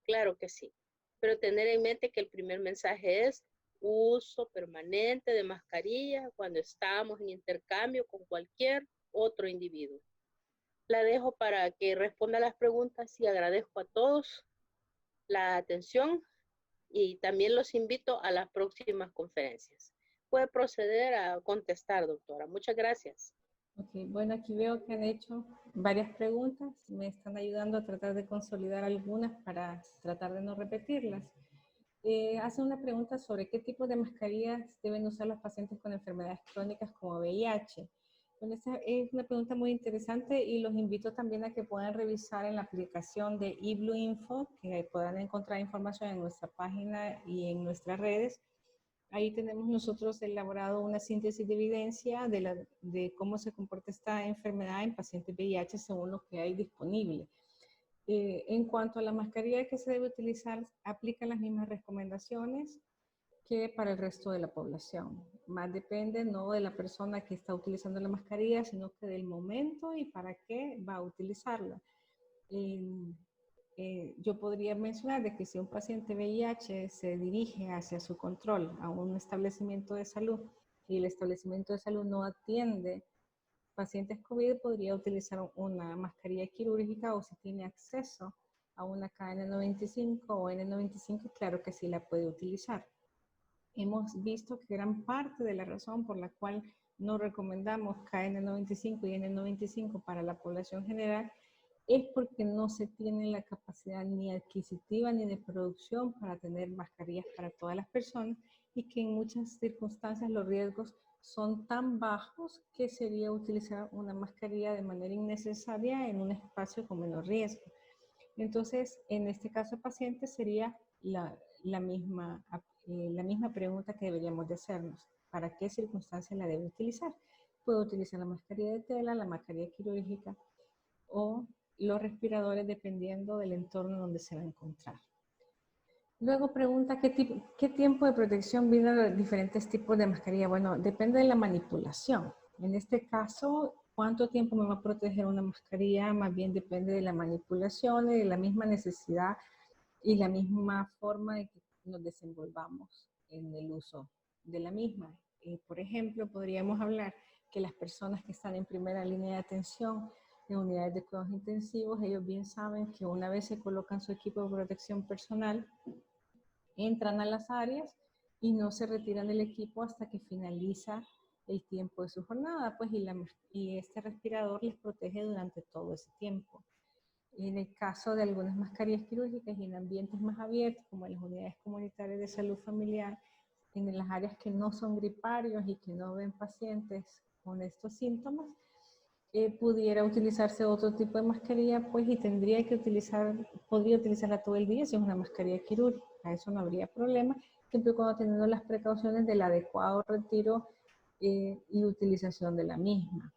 claro que sí. Pero tener en mente que el primer mensaje es uso permanente de mascarilla cuando estamos en intercambio con cualquier otro individuo. La dejo para que responda a las preguntas y agradezco a todos la atención y también los invito a las próximas conferencias. Puede proceder a contestar, doctora. Muchas gracias. Ok, bueno, aquí veo que han hecho varias preguntas. Me están ayudando a tratar de consolidar algunas para tratar de no repetirlas. Hace una pregunta sobre qué tipo de mascarillas deben usar los pacientes con enfermedades crónicas como VIH. Bueno, esta es una pregunta muy interesante y los invito también a que puedan revisar en la aplicación de eBlue Info, que podrán encontrar información en nuestra página y en nuestras redes. Ahí tenemos nosotros elaborado una síntesis de evidencia de cómo se comporta esta enfermedad en pacientes VIH según lo que hay disponible. En cuanto a la mascarilla que se debe utilizar, aplican las mismas recomendaciones que para el resto de la población. Más depende no de la persona que está utilizando la mascarilla, sino que del momento y para qué va a utilizarla. Yo podría mencionar de que si un paciente VIH se dirige hacia su control a un establecimiento de salud y el establecimiento de salud no atiende pacientes COVID, podría utilizar una mascarilla quirúrgica o si tiene acceso a una KN95 o N95, claro que sí la puede utilizar. Hemos visto que gran parte de la razón por la cual no recomendamos KN95 y N95 para la población general es porque no se tiene la capacidad ni adquisitiva ni de producción para tener mascarillas para todas las personas y que en muchas circunstancias los riesgos son tan bajos que sería utilizar una mascarilla de manera innecesaria en un espacio con menor riesgo. Entonces, en este caso de paciente sería la misma pregunta que deberíamos de hacernos. ¿Para qué circunstancias la debe utilizar? Puede utilizar la mascarilla de tela, la mascarilla quirúrgica o los respiradores dependiendo del entorno donde se va a encontrar. Luego pregunta qué tiempo de protección brindan los diferentes tipos de mascarilla. Bueno, depende de la manipulación. En este caso, ¿cuánto tiempo me va a proteger una mascarilla? Más bien depende de la manipulación y de la misma necesidad y la misma forma de que nos desenvolvamos en el uso de la misma. Por ejemplo, podríamos hablar que las personas que están en primera línea de atención en unidades de cuidados intensivos, ellos bien saben que una vez se colocan su equipo de protección personal, entran a las áreas y no se retiran del equipo hasta que finaliza el tiempo de su jornada, pues, y este respirador les protege durante todo ese tiempo. En el caso de algunas mascarillas quirúrgicas y en ambientes más abiertos, como en las unidades comunitarias de salud familiar, en las áreas que no son griparios y que no ven pacientes con estos síntomas, pudiera utilizarse otro tipo de mascarilla, pues, y podría utilizarla todo el día si es una mascarilla quirúrgica. Eso no habría problema, siempre y cuando teniendo las precauciones del adecuado retiro y utilización de la misma.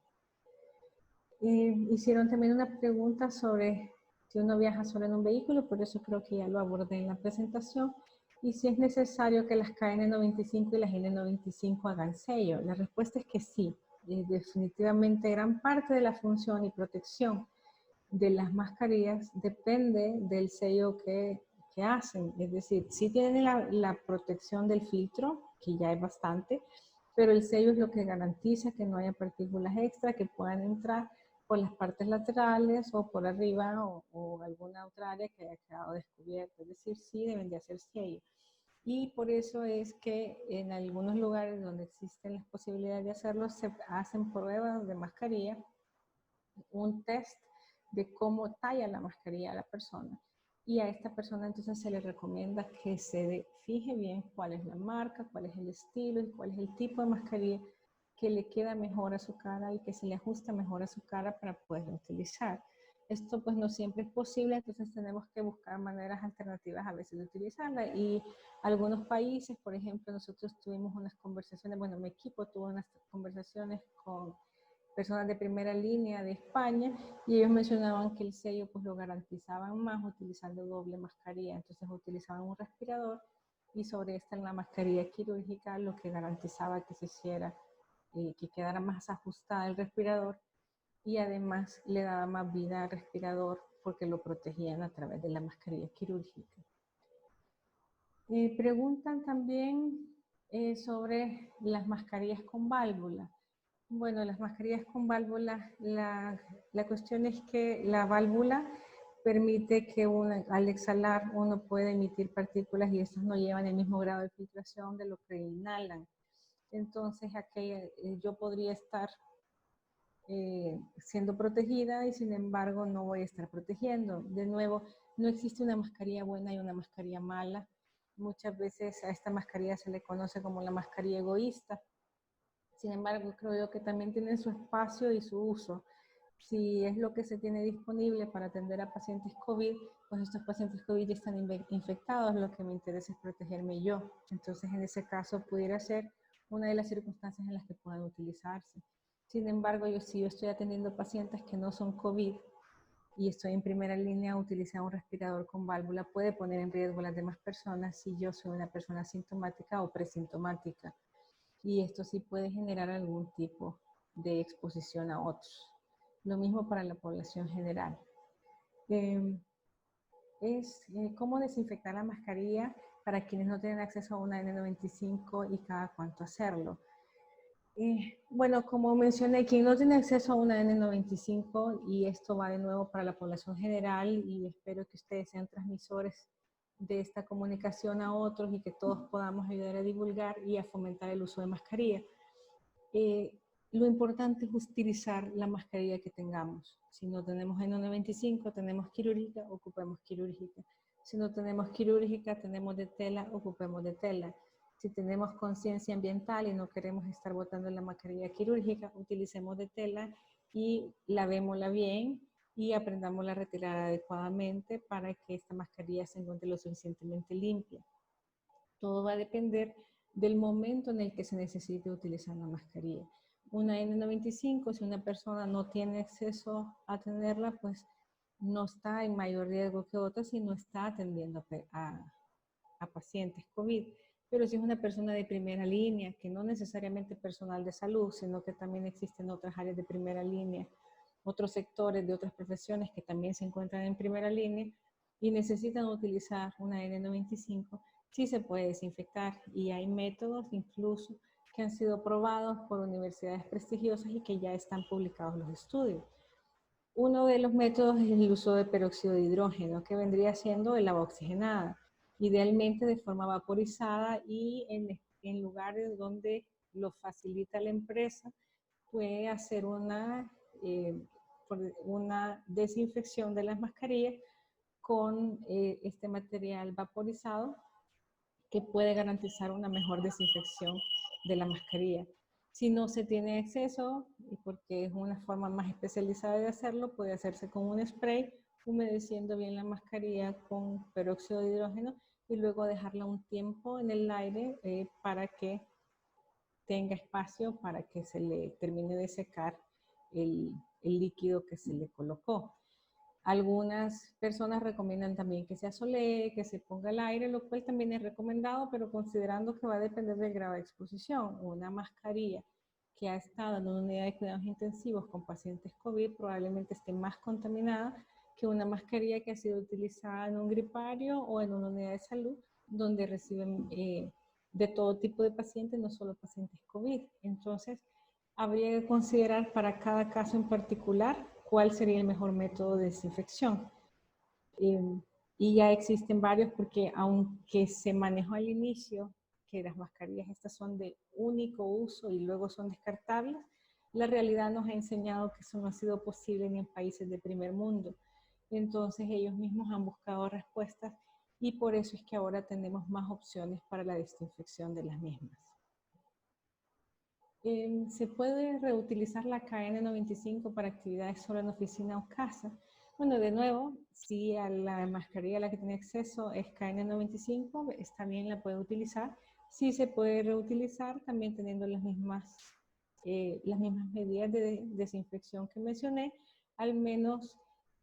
Hicieron también una pregunta sobre si uno viaja solo en un vehículo, por eso creo que ya lo abordé en la presentación, y si es necesario que las KN95 y las N95 hagan sello. La respuesta es que sí. Definitivamente gran parte de la función y protección de las mascarillas depende del sello que hacen. Es decir, sí tienen la protección del filtro, que ya es bastante, pero el sello es lo que garantiza que no haya partículas extra que puedan entrar por las partes laterales o por arriba o alguna otra área que haya quedado descubierta. Es decir, sí deben de hacer sello. Y por eso es que en algunos lugares donde existen las posibilidades de hacerlo, se hacen pruebas de mascarilla, un test de cómo talla la mascarilla a la persona. Y a esta persona entonces se le recomienda que se fije bien cuál es la marca, cuál es el estilo y cuál es el tipo de mascarilla que le queda mejor a su cara y que se le ajusta mejor a su cara para poderla utilizar. Esto pues no siempre es posible, entonces tenemos que buscar maneras alternativas a veces de utilizarla. Y algunos países, por ejemplo, nosotros tuvimos unas conversaciones, bueno, mi equipo tuvo unas conversaciones con personas de primera línea de España, y ellos mencionaban que el sello pues lo garantizaban más utilizando doble mascarilla. Entonces utilizaban un respirador y sobre esta la mascarilla quirúrgica, lo que garantizaba que se hiciera, que quedara más ajustada el respirador, y además le daba más vida al respirador porque lo protegían a través de la mascarilla quirúrgica. Preguntan también sobre las mascarillas con válvula. Bueno, las mascarillas con válvula, la cuestión es que la válvula permite que al exhalar uno puede emitir partículas y estas no llevan el mismo grado de filtración de lo que inhalan. Entonces, yo podría estar siendo protegida y sin embargo no voy a estar protegiendo. De nuevo, no existe una mascarilla buena y una mascarilla mala. Muchas veces a esta mascarilla se le conoce como la mascarilla egoísta. Sin embargo, creo yo que también tienen su espacio y su uso. Si es lo que se tiene disponible para atender a pacientes COVID, pues estos pacientes COVID ya están infectados, lo que me interesa es protegerme yo. Entonces, en ese caso, pudiera ser una de las circunstancias en las que puedan utilizarse. Sin embargo, si yo estoy atendiendo pacientes que no son COVID y estoy en primera línea, utilizar un respirador con válvula puede poner en riesgo a las demás personas si yo soy una persona sintomática o presintomática. Y esto sí puede generar algún tipo de exposición a otros. Lo mismo para la población general. Cómo desinfectar la mascarilla para quienes no tienen acceso a una N95 y cada cuánto hacerlo. Bueno, como mencioné, quien no tiene acceso a una N95, y esto va de nuevo para la población general, y espero que ustedes sean transmisores de esta comunicación a otros y que todos podamos ayudar a divulgar y a fomentar el uso de mascarilla. Lo importante es utilizar la mascarilla que tengamos. Si no tenemos N95, tenemos quirúrgica, ocupemos quirúrgica. Si no tenemos quirúrgica, tenemos de tela, ocupemos de tela. Si tenemos conciencia ambiental y no queremos estar botando la mascarilla quirúrgica, utilicemos de tela y lavémosla bien y aprendamos a retirar adecuadamente para que esta mascarilla se encuentre lo suficientemente limpia. Todo va a depender del momento en el que se necesite utilizar la mascarilla. Una N95, si una persona no tiene acceso a tenerla, pues no está en mayor riesgo que otras y no está atendiendo a pacientes COVID. Pero si es una persona de primera línea, que no necesariamente personal de salud, sino que también existen otras áreas de primera línea, otros sectores de otras profesiones que también se encuentran en primera línea y necesitan utilizar una N95, sí se puede desinfectar, y hay métodos incluso que han sido probados por universidades prestigiosas y que ya están publicados los estudios. Uno de los métodos es el uso de peróxido de hidrógeno, que vendría siendo el agua oxigenada, idealmente de forma vaporizada y en lugares donde lo facilita la empresa, puede hacer una desinfección de las mascarillas con este material vaporizado que puede garantizar una mejor desinfección de la mascarilla. Si no se tiene acceso, y porque es una forma más especializada de hacerlo, puede hacerse con un spray, humedeciendo bien la mascarilla con peróxido de hidrógeno y luego dejarla un tiempo en el aire para que tenga espacio para que se le termine de secar el líquido que se le colocó. Algunas personas recomiendan también que se asolee, que se ponga al aire, lo cual también es recomendado, pero considerando que va a depender del grado de exposición. Una mascarilla que ha estado en una unidad de cuidados intensivos con pacientes COVID probablemente esté más contaminada que una mascarilla que ha sido utilizada en un gripario o en una unidad de salud donde reciben de todo tipo de pacientes, no solo pacientes COVID. Entonces, habría que considerar para cada caso en particular cuál sería el mejor método de desinfección. Y ya existen varios, porque aunque se manejó al inicio que las mascarillas estas son de único uso y luego son descartables, la realidad nos ha enseñado que eso no ha sido posible ni en países de primer mundo. Entonces ellos mismos han buscado respuestas y por eso es que ahora tenemos más opciones para la desinfección de las mismas. ¿Se puede reutilizar la KN95 para actividades solo en oficina o casa? Bueno, de nuevo, si a la mascarilla a la que tiene acceso es KN95, está bien, la puede utilizar. Sí se puede reutilizar también teniendo las mismas las mismas medidas de desinfección que mencioné, al menos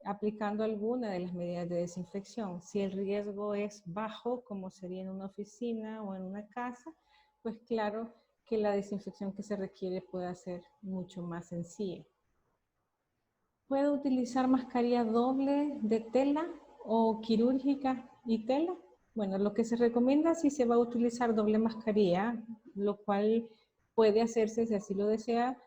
aplicando alguna de las medidas de desinfección. Si el riesgo es bajo, como sería en una oficina o en una casa, pues claro que la desinfección que se requiere puede ser mucho más sencilla. ¿Puede utilizar mascarilla doble de tela o quirúrgica y tela? Bueno, lo que se recomienda si se va a utilizar doble mascarilla, lo cual puede hacerse si así lo desea,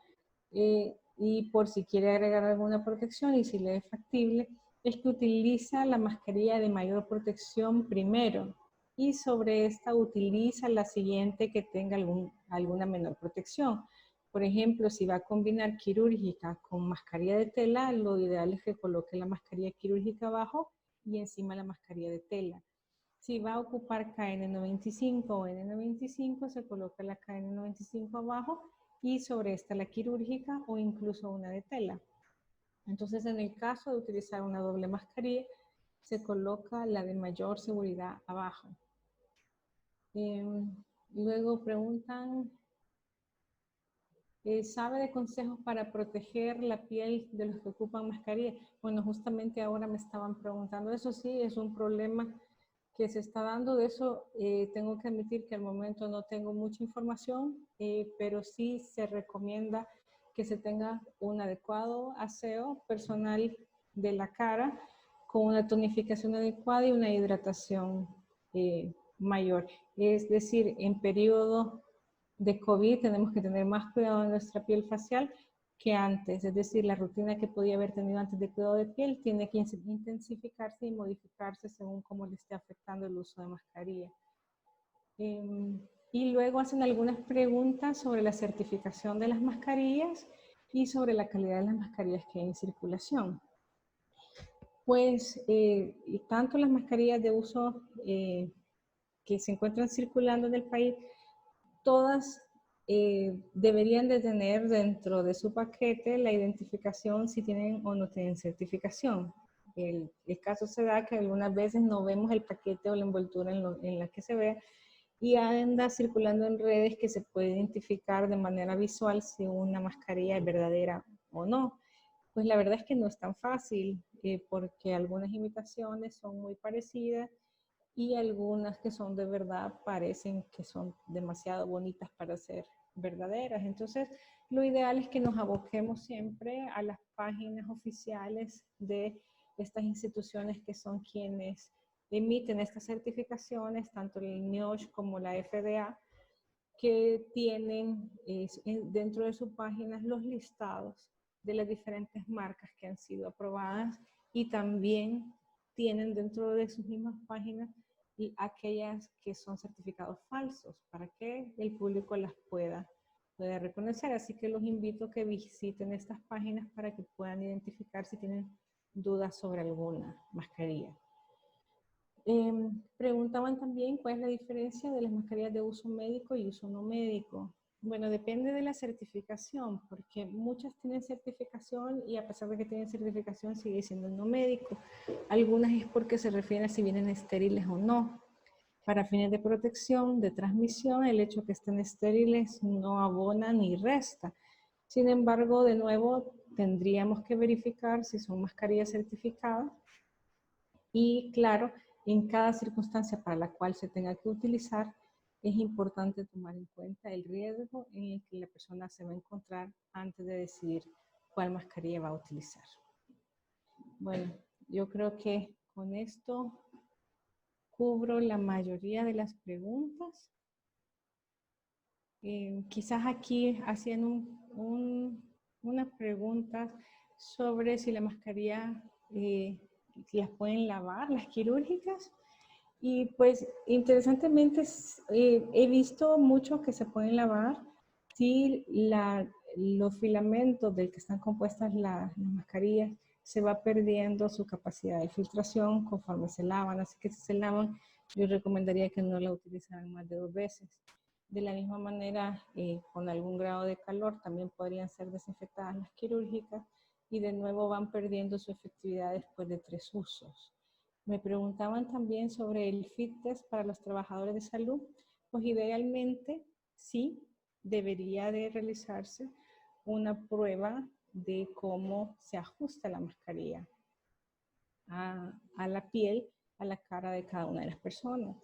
y por si quiere agregar alguna protección y si le es factible, es que utiliza la mascarilla de mayor protección primero y sobre esta utiliza la siguiente que tenga alguna menor protección. Por ejemplo, si va a combinar quirúrgica con mascarilla de tela, lo ideal es que coloque la mascarilla quirúrgica abajo y encima la mascarilla de tela. Si va a ocupar KN95 o N95, se coloca la KN95 abajo y sobre esta la quirúrgica o incluso una de tela. Entonces, en el caso de utilizar una doble mascarilla, se coloca la de mayor seguridad abajo. Luego preguntan, ¿sabe de consejos para proteger la piel de los que ocupan mascarilla? Bueno, justamente ahora me estaban preguntando eso. Sí, es un problema que se está dando. De eso tengo que admitir que al momento no tengo mucha información, pero sí se recomienda que se tenga un adecuado aseo personal de la cara con una tonificación adecuada y una hidratación mayor. Es decir, en periodo de COVID tenemos que tener más cuidado en nuestra piel facial que antes, es decir, la rutina que podía haber tenido antes de cuidado de piel tiene que intensificarse y modificarse según cómo le esté afectando el uso de mascarilla. Y luego hacen algunas preguntas sobre la certificación de las mascarillas y sobre la calidad de las mascarillas que hay en circulación. Pues tanto las mascarillas de uso que se encuentran circulando en el país, todas deberían de tener dentro de su paquete la identificación si tienen o no tienen certificación. El caso se da que algunas veces no vemos el paquete o la envoltura en la que se ve y anda circulando en redes que se puede identificar de manera visual si una mascarilla es verdadera o no. Pues la verdad es que no es tan fácil porque algunas imitaciones son muy parecidas y algunas que son de verdad parecen que son demasiado bonitas para ser verdaderas. Entonces, lo ideal es que nos aboquemos siempre a las páginas oficiales de estas instituciones que son quienes emiten estas certificaciones, tanto el NIOSH como la FDA, que tienen dentro de sus páginas los listados de las diferentes marcas que han sido aprobadas y también tienen dentro de sus mismas páginas aquellas que son certificados falsos para que el público las pueda reconocer. Así que los invito a que visiten estas páginas para que puedan identificar si tienen dudas sobre alguna mascarilla. Preguntaban también cuál es la diferencia de las mascarillas de uso médico y uso no médico. Bueno, depende de la certificación, porque muchas tienen certificación y a pesar de que tienen certificación sigue siendo no médico. Algunas es porque se refiere a si vienen estériles o no. Para fines de protección, de transmisión, el hecho que estén estériles no abona ni resta. Sin embargo, de nuevo, tendríamos que verificar si son mascarillas certificadas y claro, en cada circunstancia para la cual se tenga que utilizar, es importante tomar en cuenta el riesgo en el que la persona se va a encontrar antes de decidir cuál mascarilla va a utilizar. Bueno, yo creo que con esto cubro la mayoría de las preguntas. Quizás aquí hacían unas preguntas sobre si la mascarilla las pueden lavar, las quirúrgicas. Y pues interesantemente he visto mucho que se pueden lavar si los filamentos del que están compuestas las mascarillas se va perdiendo su capacidad de filtración conforme se lavan. Así que si se lavan, yo recomendaría que no la utilizaran más de 2 veces. De la misma manera, con algún grado de calor también podrían ser desinfectadas las quirúrgicas y de nuevo van perdiendo su efectividad después de 3 usos. Me preguntaban también sobre el fit test para los trabajadores de salud. Pues idealmente sí, debería de realizarse una prueba de cómo se ajusta la mascarilla a la piel, a la cara de cada una de las personas.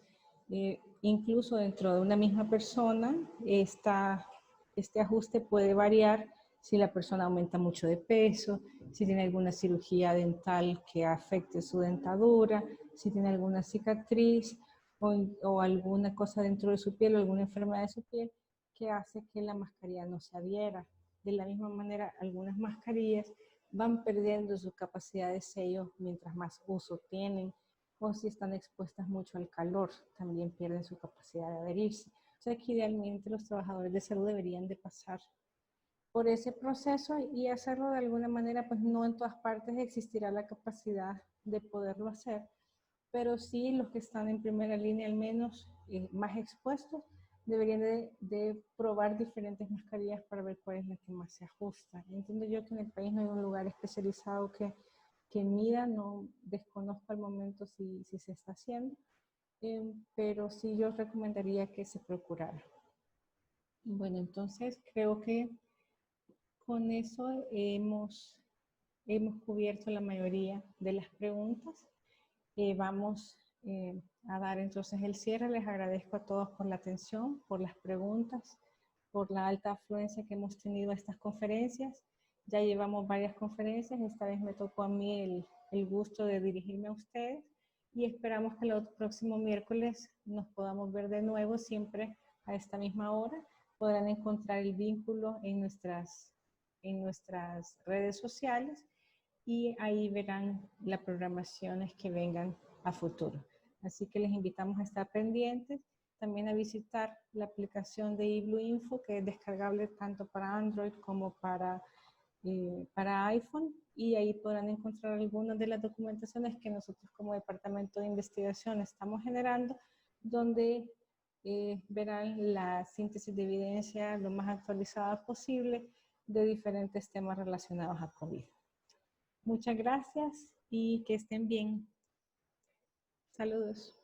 Incluso dentro de una misma persona, este ajuste puede variar si la persona aumenta mucho de peso, si tiene alguna cirugía dental que afecte su dentadura, si tiene alguna cicatriz o alguna cosa dentro de su piel o alguna enfermedad de su piel que hace que la mascarilla no se adhiera. De la misma manera, algunas mascarillas van perdiendo su capacidad de sello mientras más uso tienen, o si están expuestas mucho al calor, también pierden su capacidad de adherirse. O sea que idealmente los trabajadores de salud deberían de pasar por ese proceso y hacerlo de alguna manera, pues no en todas partes existirá la capacidad de poderlo hacer, pero sí los que están en primera línea al menos más expuestos deberían de probar diferentes mascarillas para ver cuál es la que más se ajusta. Entiendo yo que en el país no hay un lugar especializado que mida, no desconozco al momento si se está haciendo, pero sí yo recomendaría que se procurara. Bueno, entonces creo que con eso hemos cubierto la mayoría de las preguntas. Vamos a dar entonces el cierre. Les agradezco a todos por la atención, por las preguntas, por la alta afluencia que hemos tenido a estas conferencias. Ya llevamos varias conferencias, esta vez me tocó a mí el gusto de dirigirme a ustedes y esperamos que el próximo miércoles nos podamos ver de nuevo, siempre a esta misma hora. Podrán encontrar el vínculo en nuestras redes sociales y ahí verán las programaciones que vengan a futuro. Así que les invitamos a estar pendientes, también a visitar la aplicación de eBlue Info, que es descargable tanto para Android como para iPhone, y ahí podrán encontrar algunas de las documentaciones que nosotros como Departamento de Investigación estamos generando, donde verán la síntesis de evidencia lo más actualizada posible de diferentes temas relacionados a COVID. Muchas gracias y que estén bien. Saludos.